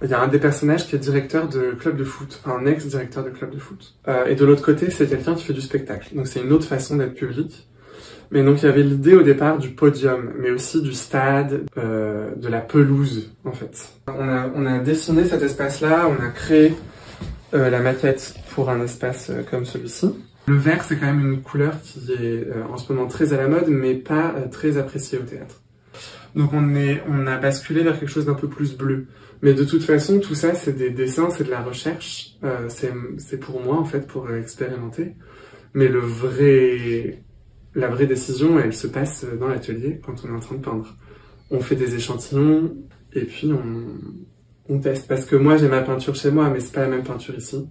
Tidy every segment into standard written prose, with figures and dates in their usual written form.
Il y a un des personnages qui est directeur de club de foot, enfin un ex-directeur de club de foot. Et de l'autre côté, c'est quelqu'un qui fait du spectacle. Donc c'est une autre façon d'être public. Mais donc il y avait l'idée au départ du podium, mais aussi du stade, de la pelouse en fait. On a dessiné cet espace-là, on a créé la maquette pour un espace comme celui-ci. Le vert, c'est quand même une couleur qui est en ce moment très à la mode, mais pas très appréciée au théâtre. Donc on a basculé vers quelque chose d'un peu plus bleu. Mais de toute façon, tout ça, c'est des dessins, c'est de la recherche. C'est pour moi, en fait, pour expérimenter. Mais la vraie décision, elle se passe dans l'atelier quand on est en train de peindre. On fait des échantillons et puis on teste. Parce que moi, j'ai ma peinture chez moi, mais c'est pas la même peinture ici.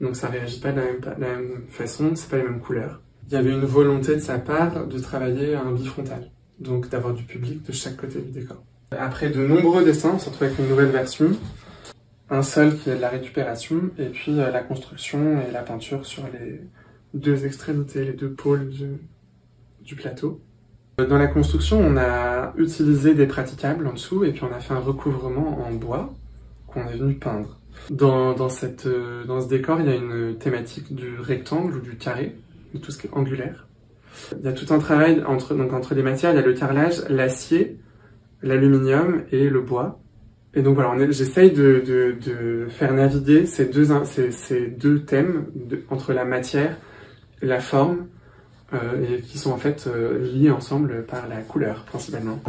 Donc ça réagit pas de la même façon, c'est pas les mêmes couleurs. Il y avait une volonté de sa part de travailler un bifrontal. Donc d'avoir du public de chaque côté du décor. Après de nombreux dessins, on se retrouve avec une nouvelle version. Un sol qui est de la récupération, et puis la construction et la peinture sur les deux extrémités, les deux pôles du plateau. Dans la construction, on a utilisé des praticables en dessous, et puis on a fait un recouvrement en bois qu'on est venu peindre. Dans ce décor, il y a une thématique du rectangle ou du carré, de tout ce qui est angulaire. Il y a tout un travail entre les matières, il y a le carrelage, l'acier, l'aluminium et le bois. Et donc voilà, j'essaye de faire naviguer ces deux thèmes entre la matière et la forme, et qui sont en fait liés ensemble par la couleur principalement.